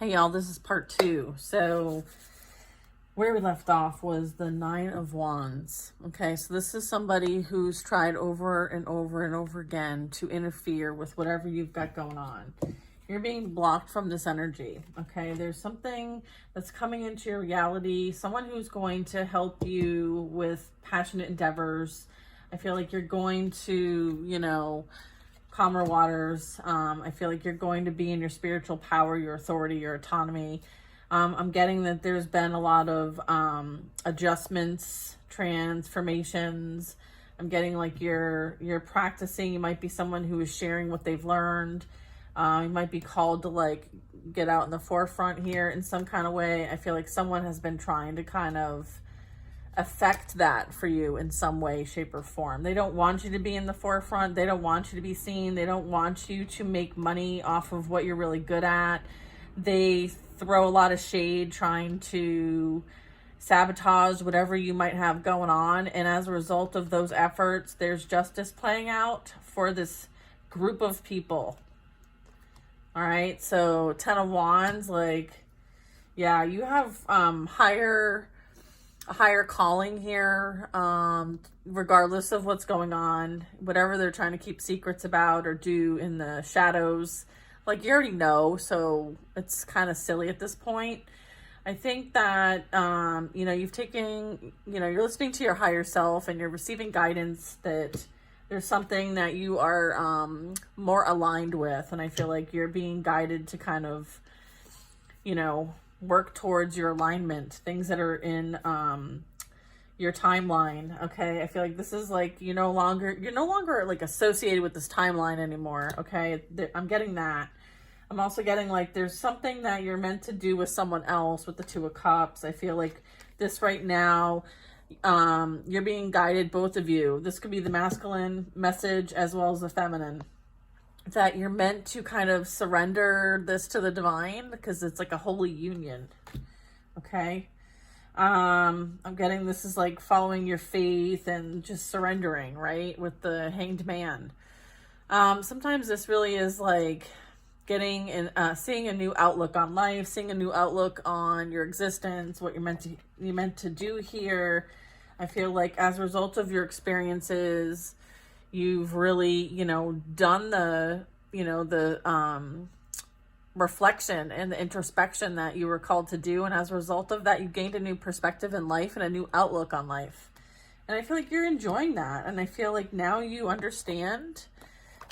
Hey y'all, this is part 2. So where we left off was the Nine of Wands. Okay, so this is somebody who's tried over and over and over again to interfere with whatever you've got going on. You're being blocked from this energy. Okay, there's something that's coming into your reality, someone who's going to help you with passionate endeavors. I feel like you're going to, calmer waters. I feel like you're going to be in your spiritual power, your authority, your autonomy. I'm getting that there's been a lot of adjustments, transformations. I'm getting like you're practicing. You might be someone who is sharing what they've learned. You might be called to like get out in the forefront here in some kind of way. I feel like someone has been trying to kind of affect that for you in some way, shape, or form. They don't want you to be in the forefront. They don't want you to be seen. They don't want you to make money off of what you're really good at. They throw a lot of shade trying to sabotage whatever you might have going on. And as a result of those efforts, there's justice playing out for this group of people. All right. So 10 of Wands, yeah, you have a higher calling here, regardless of what's going on, whatever they're trying to keep secrets about or do in the shadows, like you already know, so it's kind of silly at this point. I think that, you're listening to your higher self and you're receiving guidance that there's something that you are more aligned with. And I feel like you're being guided to kind of, work towards your alignment, things that are in your timeline. Okay, I feel like this is like you're no longer like associated with this timeline anymore. Okay, I'm getting that. I'm also getting like there's something that you're meant to do with someone else with the Two of Cups. I feel like this right now, you're being guided, both of you. This could be the masculine message as well as the feminine, that you're meant to kind of surrender this to the divine because it's like a holy union. Okay. I'm getting this is like following your faith and just surrendering, right? With the Hanged Man. Sometimes this really is like getting and seeing a new outlook on life, seeing a new outlook on your existence, what you're meant to do here. I feel like as a result of your experiences, you've really, done the reflection and the introspection that you were called to do. And as a result of that, you gained a new perspective in life and a new outlook on life. And I feel like you're enjoying that. And I feel like now you understand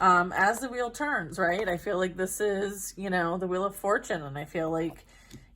as the wheel turns, right? I feel like this is, the Wheel of Fortune. And I feel like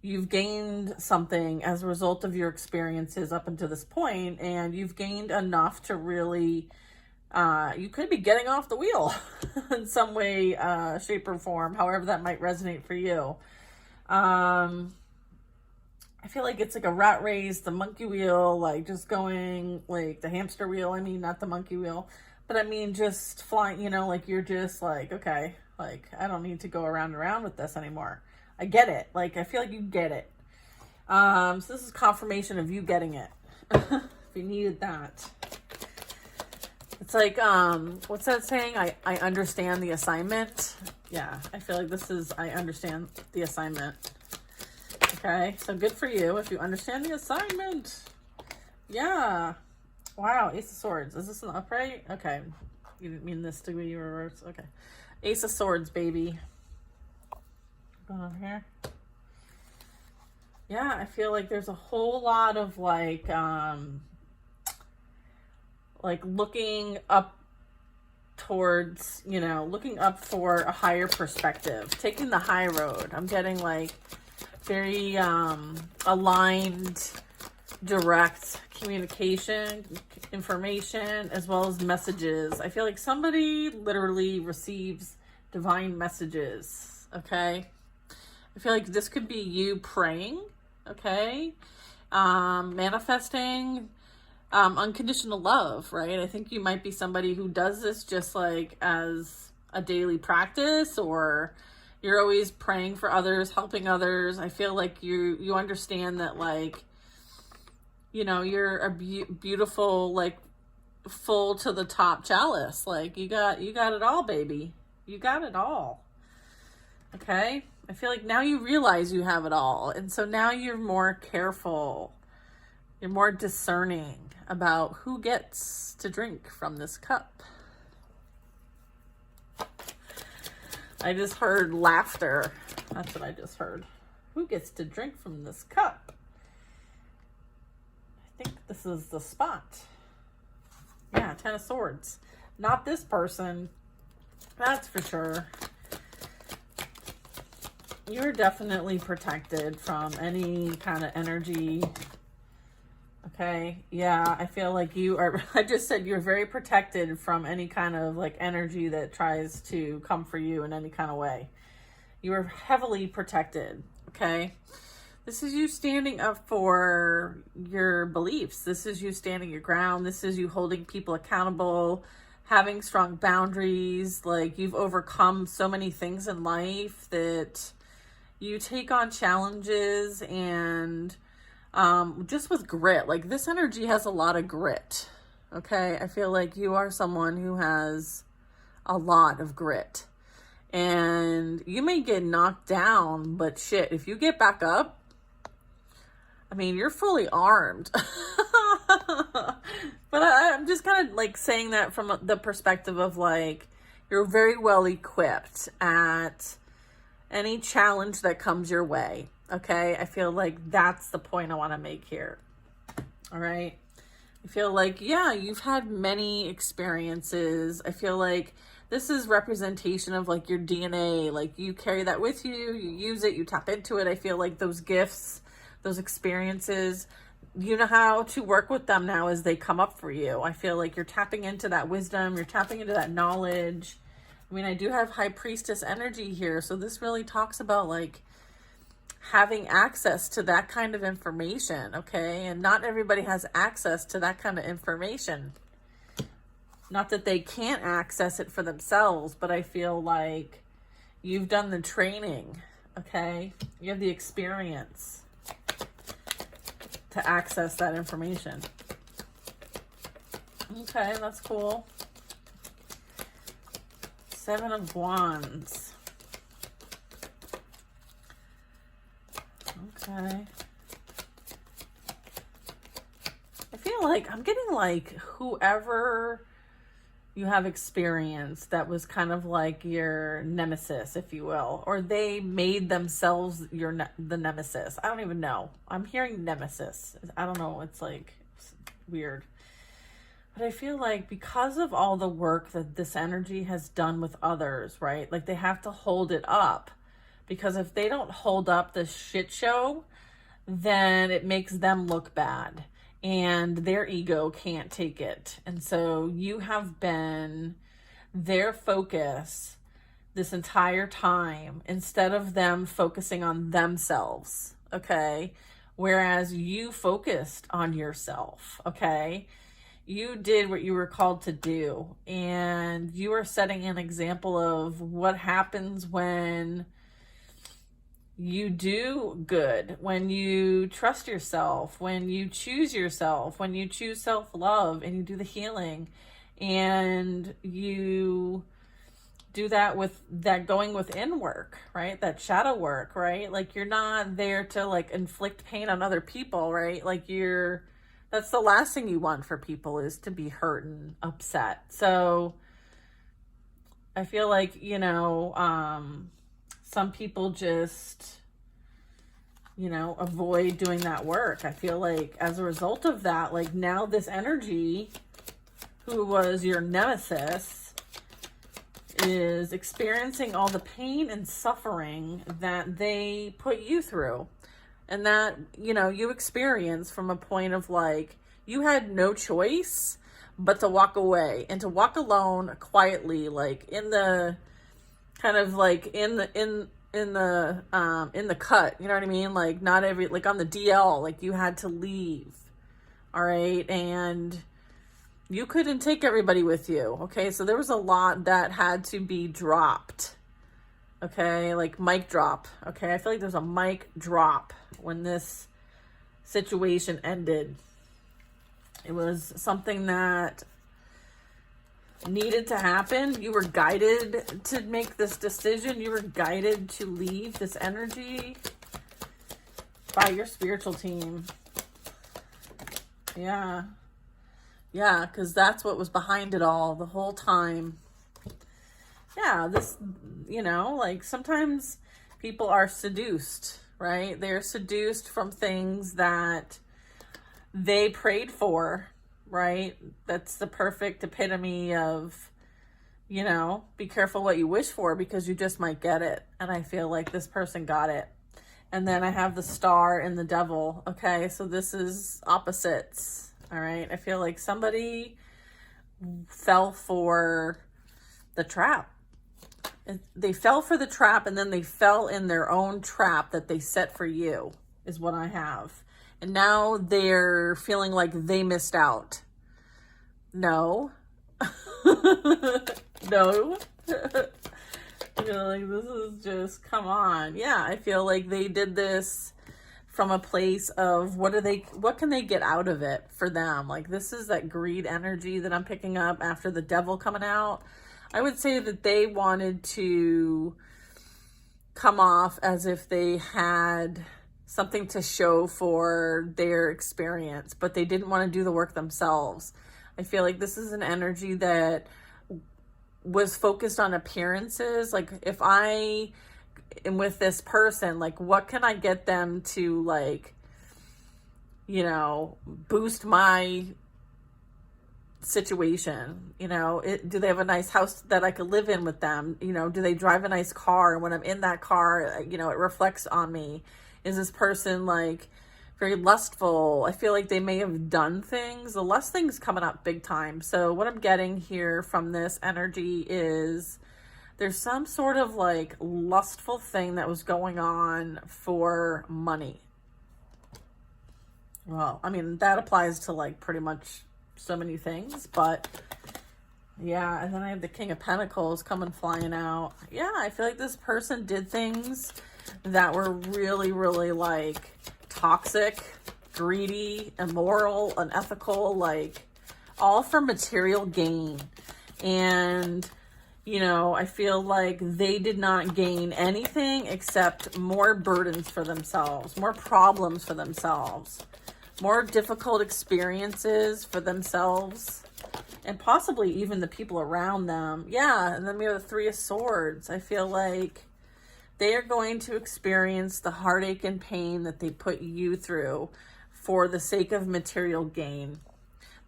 you've gained something as a result of your experiences up until this point, and you've gained enough to really you could be getting off the wheel in some way, shape, or form, however that might resonate for you. I feel like it's like a rat race, the monkey wheel, like just going like the hamster wheel. I mean, not the monkey wheel, but I mean, just flying, like you're just like, okay, like I don't need to go around and around with this anymore. I get it. Like, I feel like you get it. So this is confirmation of you getting it. If you needed that. It's like, what's that saying? I understand the assignment. Yeah, I feel like this is, I understand the assignment. Okay, so good for you if you understand the assignment. Yeah. Wow, Ace of Swords. Is this an upright? Okay. You didn't mean this to be reversed. Okay. Ace of Swords, baby. What's going on here? Yeah, I feel like there's a whole lot of like looking up towards, looking up for a higher perspective, taking the high road. I'm getting like very aligned, direct communication, information, as well as messages. I feel like somebody literally receives divine messages. Okay. I feel like this could be you praying. Okay. Manifesting unconditional love, right? I think you might be somebody who does this just like as a daily practice, or you're always praying for others, helping others. I feel like you understand that, like, you're a beautiful, like, full to the top chalice. Like, you got it all, baby. You got it all. Okay. I feel like now you realize you have it all. And so now you're more careful. You're more discerning about who gets to drink from this cup. I just heard laughter. That's what I just heard. Who gets to drink from this cup? I think this is the spot. Yeah, 10 of Swords. Not this person. That's for sure. You're definitely protected from any kind of energy. Okay, yeah, I feel like you are, I just said you're very protected from any kind of like energy that tries to come for you in any kind of way. You are heavily protected, okay? This is you standing up for your beliefs. This is you standing your ground. This is you holding people accountable, having strong boundaries. Like, you've overcome so many things in life that you take on challenges and just with grit. Like, this energy has a lot of grit, okay? I feel like you are someone who has a lot of grit. And you may get knocked down, but shit, if you get back up, I mean, you're fully armed. But I'm just kind of like saying that from the perspective of like, you're very well equipped at any challenge that comes your way. Okay. I feel like that's the point I want to make here. All right. I feel like, yeah, you've had many experiences. I feel like this is representation of like your DNA. Like, you carry that with you, you use it, you tap into it. I feel like those gifts, those experiences, you know how to work with them now as they come up for you. I feel like you're tapping into that wisdom, you're tapping into that knowledge. I mean, I do have High Priestess energy here, so this really talks about like having access to that kind of information, okay? And not everybody has access to that kind of information. Not that they can't access it for themselves, but I feel like you've done the training, okay? You have the experience to access that information. Okay, that's cool. 7 of Wands. Okay. I feel like I'm getting like whoever you have experienced that was kind of like your nemesis, if you will, or they made themselves the nemesis. I don't even know. I'm hearing nemesis. I don't know. It's like weird. But I feel like because of all the work that this energy has done with others, right? Like, they have to hold it up, because if they don't hold up the shit show, then it makes them look bad. And their ego can't take it. And so you have been their focus this entire time, instead of them focusing on themselves, okay? Whereas you focused on yourself, okay? You did what you were called to do. And you are setting an example of what happens when you do good, when you trust yourself, when you choose yourself, when you choose self-love and you do the healing, and you do that with that going within work, right? That shadow work, right? Like, you're not there to like inflict pain on other people, right? Like, that's the last thing you want for people, is to be hurt and upset. So I feel like, some people just, avoid doing that work. I feel like as a result of that, like, now this energy, who was your nemesis, is experiencing all the pain and suffering that they put you through. And that, you experience from a point of like, you had no choice but to walk away and to walk alone quietly, like in the kind of like in the cut, you know what I mean? Like, not every, like on the DL, like you had to leave. All right. And you couldn't take everybody with you. Okay. So there was a lot that had to be dropped. Okay. Like mic drop. Okay. I feel like there's a mic drop when this situation ended. It was something that needed to happen. You were guided to make this decision. You were guided to leave this energy by your spiritual team. Yeah. Yeah, because that's what was behind it all the whole time. Yeah, this, like sometimes people are seduced, right? They're seduced from things that they prayed for, right? That's the perfect epitome of, be careful what you wish for because you just might get it. And I feel like this person got it. And then I have the Star and the Devil. Okay, so this is opposites. All right, I feel like somebody fell for the trap. They fell for the trap, and then they fell in their own trap that they set for you, is what I have. And now they're feeling like they missed out. No. No. Like, this is just, come on. Yeah, I feel like they did this from a place of what can they get out of it for them? Like, this is that greed energy that I'm picking up after the Devil coming out. I would say that they wanted to come off as if they had something to show for their experience, but they didn't want to do the work themselves. I feel like this is an energy that was focused on appearances. Like, if I am with this person, like, what can I get them to, like, boost my situation? Do they have a nice house that I could live in with them? Do they drive a nice car? And when I'm in that car, it reflects on me. Is this person, like, very lustful? I feel like they may have done things. The lust thing's coming up big time. So what I'm getting here from this energy is there's some sort of, like, lustful thing that was going on for money. Well, I mean, that applies to, like, pretty much so many things, but yeah. And then I have the King of Pentacles coming flying out. Yeah, I feel like this person did things that were really, really, like, toxic, greedy, immoral, unethical, like, all for material gain. And I feel like they did not gain anything except more burdens for themselves, more problems for themselves, more difficult experiences for themselves, and possibly even the people around them. Yeah, and then we have the Three of Swords. I feel like they are going to experience the heartache and pain that they put you through for the sake of material gain.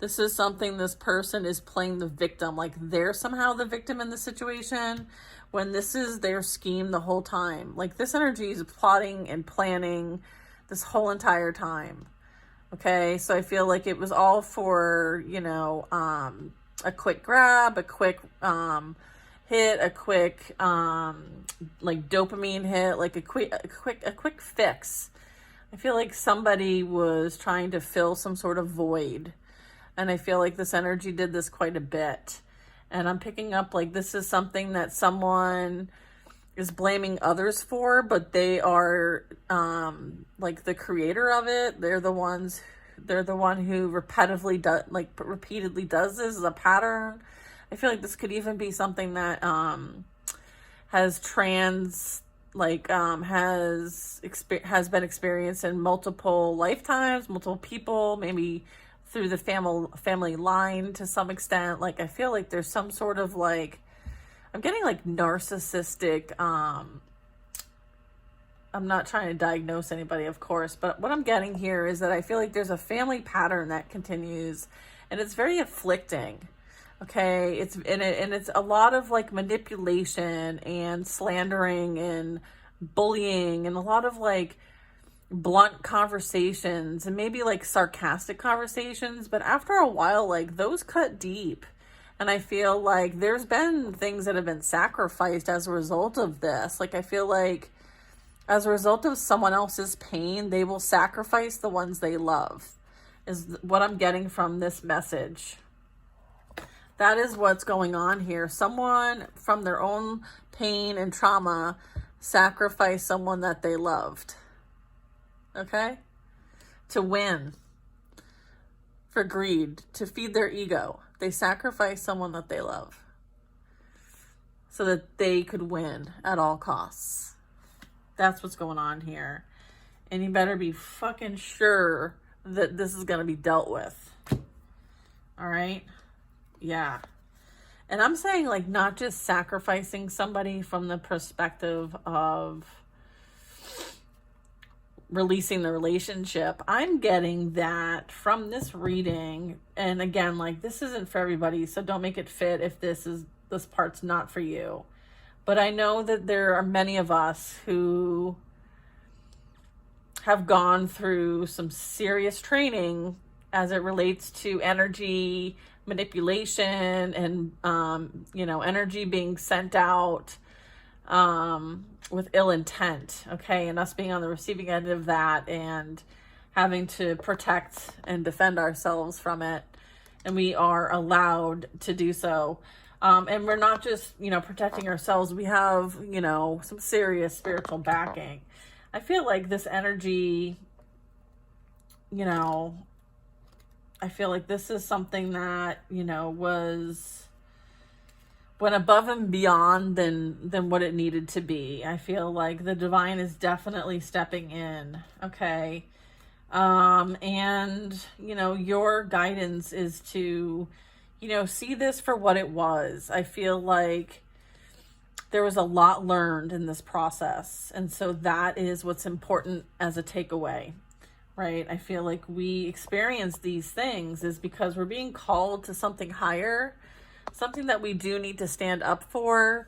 This is something this person is playing the victim, like they're somehow the victim in the situation, when this is their scheme the whole time. Like, this energy is plotting and planning this whole entire time. Okay, so I feel like it was all for, a quick grab, a quick hit, a quick like dopamine hit, like a quick fix. I feel like somebody was trying to fill some sort of void. And I feel like this energy did this quite a bit. And I'm picking up, like, this is something that someone is blaming others for, but they are like the creator of it. They're the one who repeatedly does this as a pattern. I feel like this could even be something that has been experienced in multiple lifetimes, multiple people, maybe through the family line to some extent. Like, I feel like there's some sort of, like, I'm getting, like, narcissistic, I'm not trying to diagnose anybody, of course, but what I'm getting here is that I feel like there's a family pattern that continues, and it's very afflicting. Okay, it's a lot of, like, manipulation and slandering and bullying and a lot of, like, blunt conversations and maybe, like, sarcastic conversations, but after a while, like, those cut deep. And I feel like there's been things that have been sacrificed as a result of this. Like, I feel like as a result of someone else's pain, they will sacrifice the ones they love, is what I'm getting from this message. That is what's going on here. Someone from their own pain and trauma sacrificed someone that they loved. Okay? To win. For greed. To feed their ego. They sacrificed someone that they love so that they could win at all costs. That's what's going on here. And you better be fucking sure that this is going to be dealt with. All right? Yeah. And I'm saying, like, not just sacrificing somebody from the perspective of releasing the relationship. I'm getting that from this reading. And again, like, this isn't for everybody, so don't make it fit if this part's not for you. But I know that there are many of us who have gone through some serious training as it relates to energy manipulation and, energy being sent out with ill intent, okay? And us being on the receiving end of that and having to protect and defend ourselves from it. And we are allowed to do so. And we're not just, protecting ourselves. We have, some serious spiritual backing. I feel like this energy, I feel like this is something that, went above and beyond than what it needed to be. I feel like the divine is definitely stepping in, okay? And, your guidance is to, see this for what it was. I feel like there was a lot learned in this process. And so that is what's important as a takeaway, right? I feel like we experience these things is because we're being called to something higher, something that we do need to stand up for.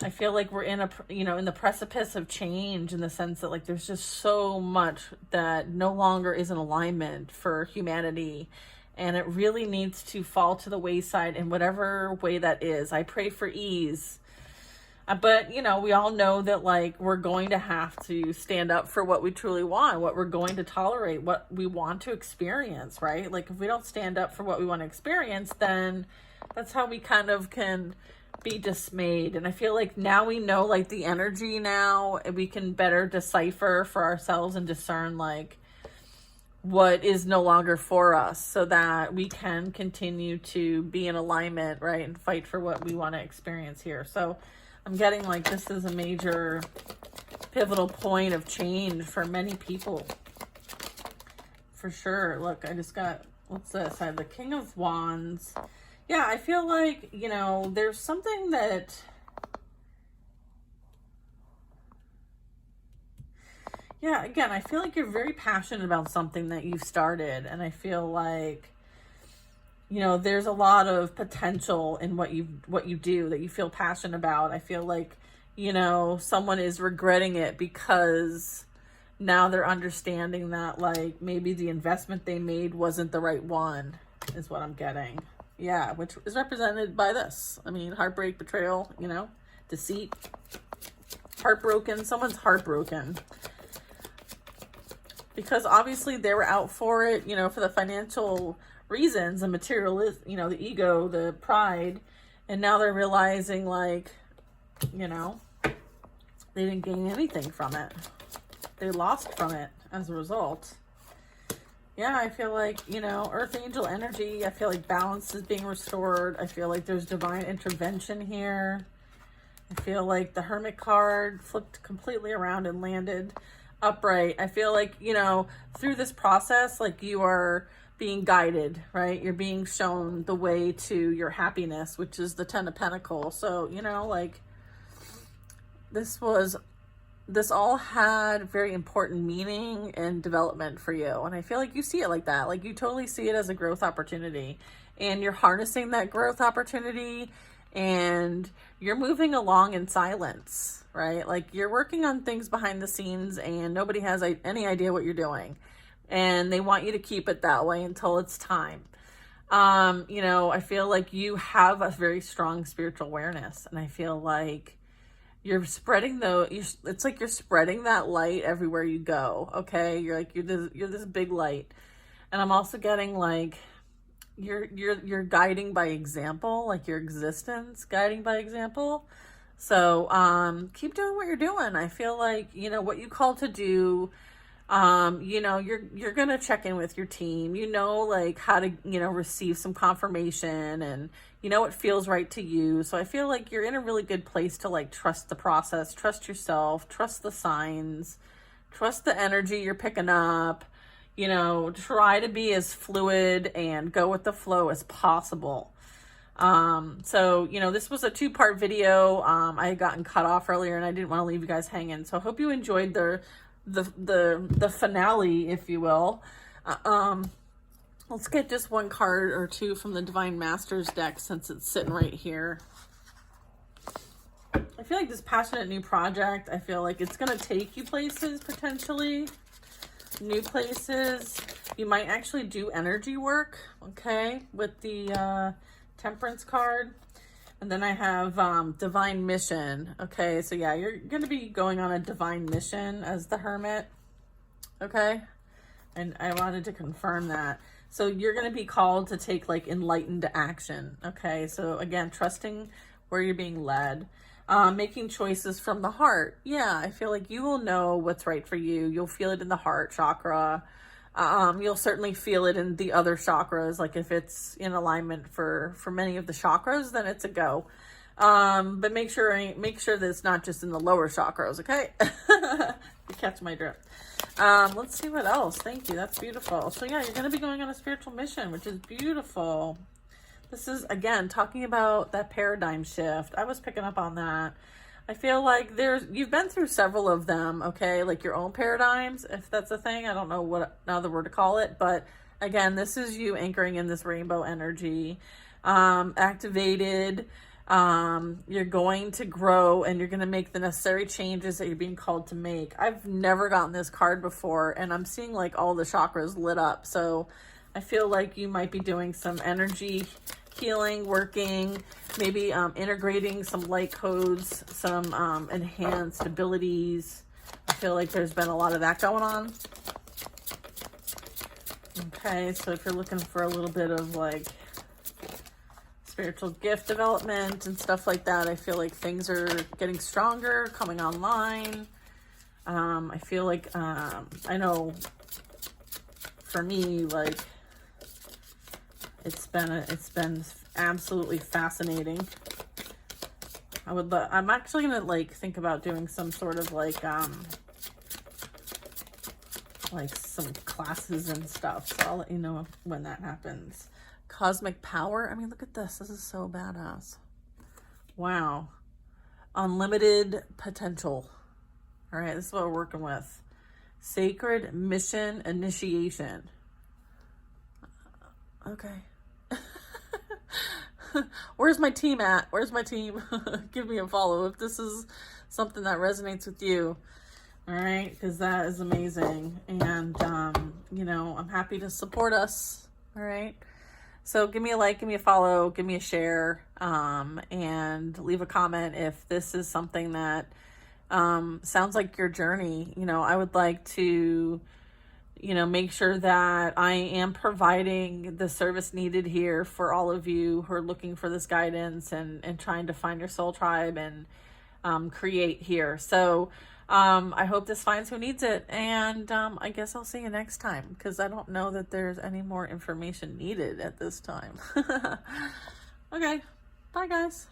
I feel like we're in in the precipice of change, in the sense that, like, there's just so much that no longer is in alignment for humanity. And it really needs to fall to the wayside in whatever way that is. I pray for ease. But, we all know that, like, we're going to have to stand up for what we truly want, what we're going to tolerate, what we want to experience, right? Like, if we don't stand up for what we want to experience, then that's how we kind of can be dismayed. And I feel like now we know, like, the energy now, we can better decipher for ourselves and discern, like, what is no longer for us, so that we can continue to be in alignment, right? And fight for what we want to experience here. So I'm getting like this is a major pivotal point of change for many people. For sure. Look, I just got, what's this? I have the King of Wands. Yeah, I feel like, there's something that, yeah, again, I feel like you're very passionate about something that you've started. And I feel like, there's a lot of potential in what you do that you feel passionate about. I feel like, someone is regretting it because now they're understanding that, like, maybe the investment they made wasn't the right one, is what I'm getting. Yeah, which is represented by this. I mean, heartbreak, betrayal, deceit, heartbroken. Someone's heartbroken. Because obviously they were out for it, for the financial reasons, the materialist, the ego, the pride. And now they're realizing, like, they didn't gain anything from it. They lost from it as a result. Yeah, I feel like, Earth Angel energy, I feel like balance is being restored. I feel like there's divine intervention here. I feel like the Hermit card flipped completely around and landed upright. I feel like, through this process, like, you are being guided, right? You're being shown the way to your happiness, which is the Ten of Pentacles. So, like, this all had very important meaning and development for you. And I feel like you see it like that. Like, you totally see it as a growth opportunity. And you're harnessing that growth opportunity, and you're moving along in silence, right? Like, you're working on things behind the scenes and nobody has any idea what you're doing. And they want you to keep it that way until it's time. I feel like you have a very strong spiritual awareness. And I feel like you're spreading it's like you're spreading that light everywhere you go. Okay. You're this big light. And I'm also getting like, you're guiding by example, like your existence guiding by example. So, keep doing what you're doing. I feel like, what you call to do, You know, you're gonna check in with your team, you know, like how to, you know, receive some confirmation, and you know it feels right to you. So I feel like you're in a really good place to like trust the process, trust yourself, trust the signs, trust the energy you're picking up, you know, try to be as fluid and go with the flow as possible. So, you know, this was a 2-part video. I had gotten cut off earlier and I didn't want to leave you guys hanging. So I hope you enjoyed the finale, if you will. Let's get just one card or two from the Divine Masters deck since it's sitting right here. I feel like this passionate new project, I feel like it's going to take you places potentially. New places. You might actually do energy work, okay, with the Temperance card. And then I have Divine Mission. Okay, so yeah, you're going to be going on a divine mission as the Hermit. Okay, and I wanted to confirm that. So you're going to be called to take like enlightened action. Okay, so again, trusting where you're being led. Making choices from the heart. Yeah, I feel like you will know what's right for you. You'll feel it in the heart chakra. You'll certainly feel it in the other chakras. Like if it's in alignment for many of the chakras, then it's a go. But make sure that it's not just in the lower chakras, okay? You catch my drift. Let's see what else. Thank you. That's beautiful. So yeah, you're going to be going on a spiritual mission, which is beautiful. This is, again, talking about that paradigm shift. I was picking up on that. I feel like you've been through several of them, okay? Like your own paradigms, if that's a thing. I don't know what another word to call it. But again, this is you anchoring in this rainbow energy. Activated. You're going to grow and you're going to make the necessary changes that you're being called to make. I've never gotten this card before, and I'm seeing like all the chakras lit up. So I feel like you might be doing some energy healing, working, maybe integrating some light codes, some enhanced abilities. I feel like there's been a lot of that going on. Okay, so if you're looking for a little bit of like spiritual gift development and stuff like that, I feel like things are getting stronger, coming online. I feel like, I know for me, like, it's been absolutely fascinating. I'm actually gonna like think about doing some sort of like some classes and stuff. So I'll let you know when that happens. Cosmic power. I mean, look at this. This is so badass. Wow. Unlimited potential. All right, this is what we're working with. Sacred mission initiation. Okay. Where's my team at? Where's my team? Give me a follow if this is something that resonates with you. All right, because that is amazing. And, you know, I'm happy to support us. All right. So give me a like, give me a follow, give me a share, and leave a comment if this is something that sounds like your journey. You know, I would like to, you know, make sure that I am providing the service needed here for all of you who are looking for this guidance and trying to find your soul tribe and create here. So I hope this finds who needs it. And I guess I'll see you next time, because I don't know that there's any more information needed at this time. Okay. Bye, guys.